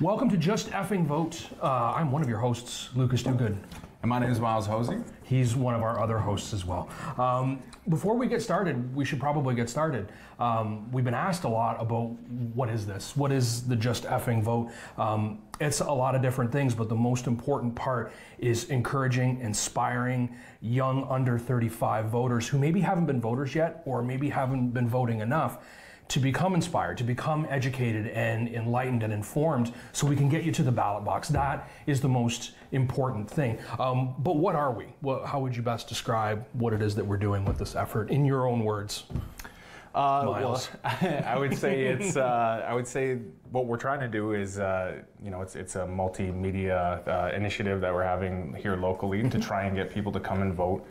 Welcome to Just Fing Vote. I'm one of your hosts, Lucas Duguid. And my name is Miles Hosie. He's one of our other hosts as well. Before we get started, we should probably get started. We've been asked a lot about what is this? What is the Just Fing Vote? It's a lot of different things, but the most important part is encouraging, inspiring young under 35 voters who maybe haven't been voters yet or maybe haven't been voting enough to become inspired, to become educated and enlightened and informed so we can get you to the ballot box. That is the most important thing. But what are we? How would you best describe what it is that we're doing with this effort in your own words? Well, I would say what we're trying to do is, it's a multimedia initiative that we're having here locally to try and get people to come and vote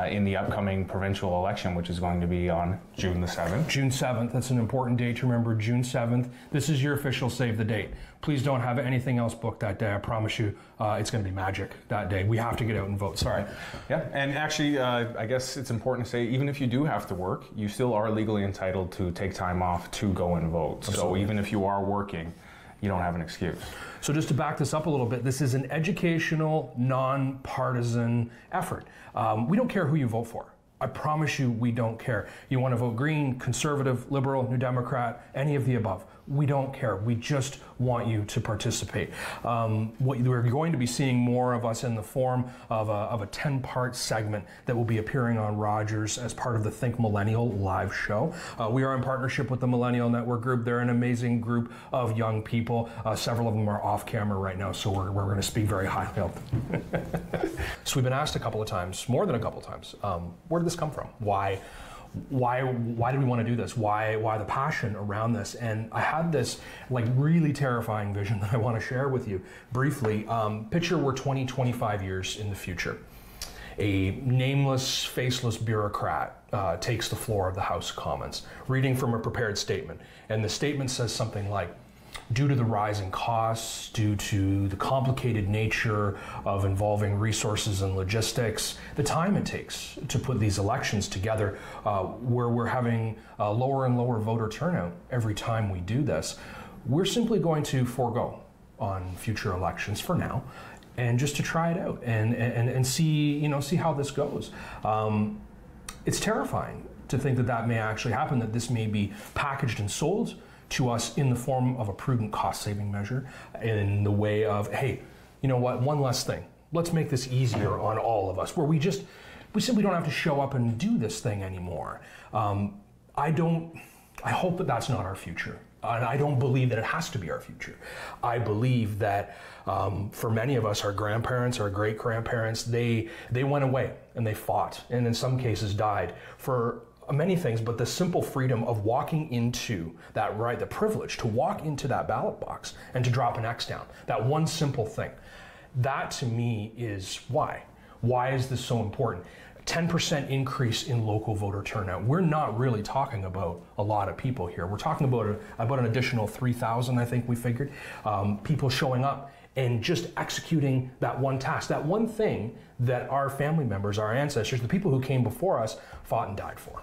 in the upcoming provincial election, which is going to be on June the 7th. June 7th, that's an important date to remember, June 7th. This is your official save the date. Please don't have anything else booked that day. I promise you it's going to be magic that day. We have to get out and vote, sorry. Yeah, and actually, I guess it's important to say, even if you do have to work, you still are legally entitled to take time off to go and vote. Absolutely. So even if you are working, you don't have an excuse. So just to back this up a little bit, this is an educational, non-partisan effort. We don't care who you vote for. I promise you we don't care. You want to vote Green, Conservative, Liberal, New Democrat, any of the above. We don't care. We just want you to participate. We're going to be seeing more of us in the form of a 10-part segment that will be appearing on Rogers as part of the Think Millennial live show. We are in partnership with the Millennial Network Group. They're an amazing group of young people. Several of them are off camera right now, so we're going to speak very highly of them. So we've been asked a couple of times, more than a couple of times, where did this come from? Why do we want to do this? Why the passion around this? And I had this really terrifying vision that I want to share with you briefly. Picture we're 20, 25 years in the future. A nameless, faceless bureaucrat takes the floor of the House of Commons, reading from a prepared statement. And the statement says something like, due to the rising costs, due to the complicated nature of involving resources and logistics, the time it takes to put these elections together, where we're having a lower and lower voter turnout every time we do this, we're simply going to forego on future elections for now, and just to try it out and see how this goes. It's terrifying to think that may actually happen, that this may be packaged and sold to us in the form of a prudent cost-saving measure, in the way of, hey, you know what, one less thing. Let's make this easier on all of us, where we simply don't have to show up and do this thing anymore. I hope that that's not our future. And I don't believe that it has to be our future. I believe that for many of us, our grandparents, our great-grandparents, they went away and they fought, and in some cases died for many things, but the simple freedom of walking into that right, the privilege to walk into that ballot box and to drop an X down, that one simple thing, that to me is why. Why is this so important? 10% increase in local voter turnout. We're not really talking about a lot of people here. We're talking about an additional 3,000, I think we figured, people showing up and just executing that one task, that one thing that our family members, our ancestors, the people who came before us, fought and died for.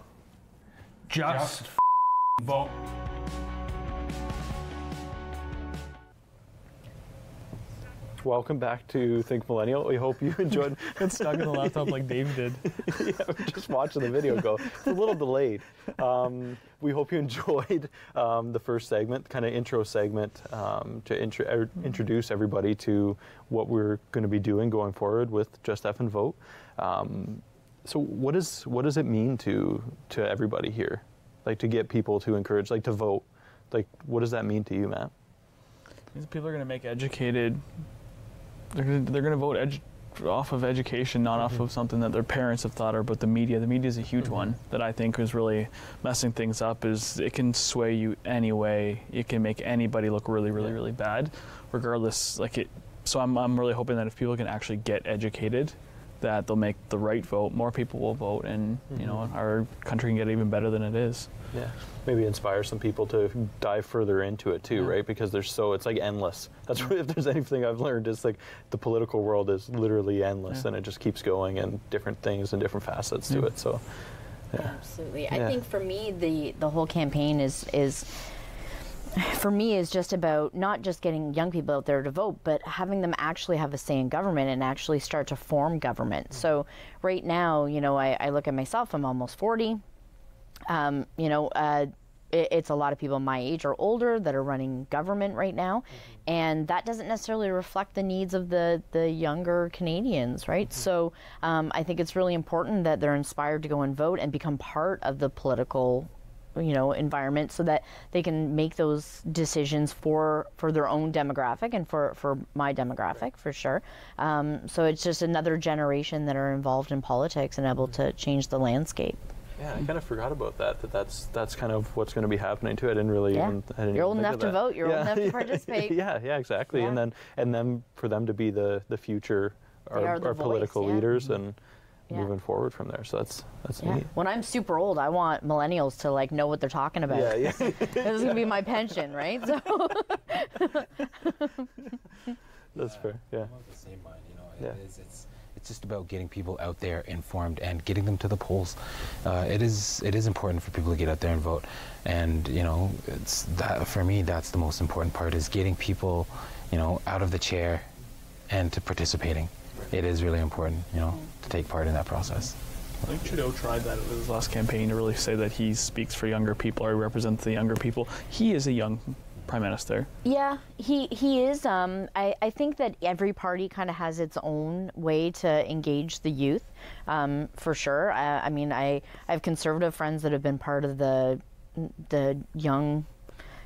Just vote. Welcome back to Think Millennial. We hope you enjoyed. It's stuck in the laptop like Dave did. Yeah, we're just watching the video go. It's a little delayed. We hope you enjoyed the first segment, kind of intro segment, to introduce everybody to what we're going to be doing going forward with Just F and Vote. So what does it mean to everybody here, to get people to encourage, to vote? What does that mean to you, Matt? These people are going to make educated. They're going to vote off of education, not off of something that their parents have thought about the media. The media is a huge one that I think is really messing things up. Is it can sway you anyway. It can make anybody look really, really, really bad, regardless. So I'm really hoping that if people can actually get educated, that they'll make the right vote. More people will vote, and our country can get even better than it is. Yeah, maybe inspire some people to dive further into it too, right? Because it's endless. That's if there's anything I've learned, is the political world is literally endless, and it just keeps going, and different things and different facets to it. So, absolutely. I think for me, the whole campaign is for me is just about not just getting young people out there to vote, but having them actually have a say in government and actually start to form government. So right now, you know, I look at myself, I'm almost 40. You know, it's a lot of people my age or older that are running government right now, and that doesn't necessarily reflect the needs of the younger Canadians, right? So I think it's really important that they're inspired to go and vote and become part of the political, you know, environment, so that they can make those decisions for their own demographic and for my demographic, for sure. So it's just another generation that are involved in politics and able to change the landscape. Yeah, I kind of forgot about that's kind of what's going to be happening too. I didn't really even. I didn't You're old even enough think of to that. vote. You're old enough to participate. Yeah, exactly. Yeah. And then for them to be the future, our the voice, political yeah. leaders, and Yeah. moving forward from there. So that's Yeah. neat. When I'm super old, I want millennials to like know what they're talking about. Yeah. This is gonna be my pension, right? So That's fair. Yeah. I'm of the same mind. You know, Yeah. it's just about getting people out there informed and getting them to the polls. It is important for people to get out there and vote, and you know, it's that for me. That's the most important part, is getting people, you know, out of the chair and to participating. It is really important, you know, to take part in that process. I think Trudeau tried that at his last campaign to really say that he speaks for younger people or represents the younger people. He is a young prime minister. yeah, he is. I think that every party kind of has its own way to engage the youth, for sure. I mean, I have conservative friends that have been part of the young,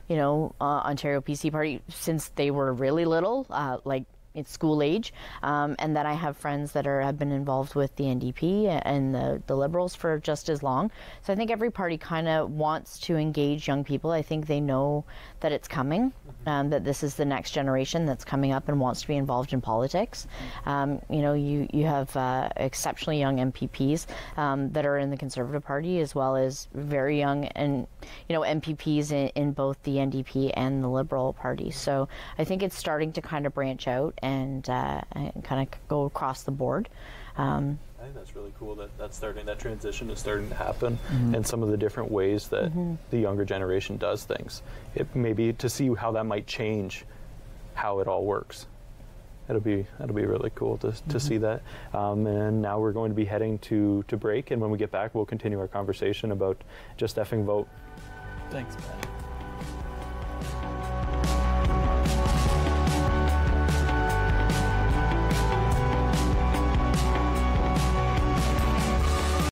you know, Ontario PC party since they were really little, like it's school age, and then I have friends that have been involved with the NDP and the Liberals for just as long. So I think every party kind of wants to engage young people. I think they know that it's coming, that this is the next generation that's coming up and wants to be involved in politics. You know, you have exceptionally young MPPs that are in the Conservative Party, as well as very young and, you know, MPPs in both the NDP and the Liberal Party. So I think it's starting to kind of branch out and kind of go across the board. I think that's really cool that transition is starting to happen, and some of the different ways that the younger generation does things. It maybe to see how that might change how it all works. That'll be really cool to see that. And now we're going to be heading to break, and when we get back, we'll continue our conversation about Just Fing Vote. Thanks, Pat.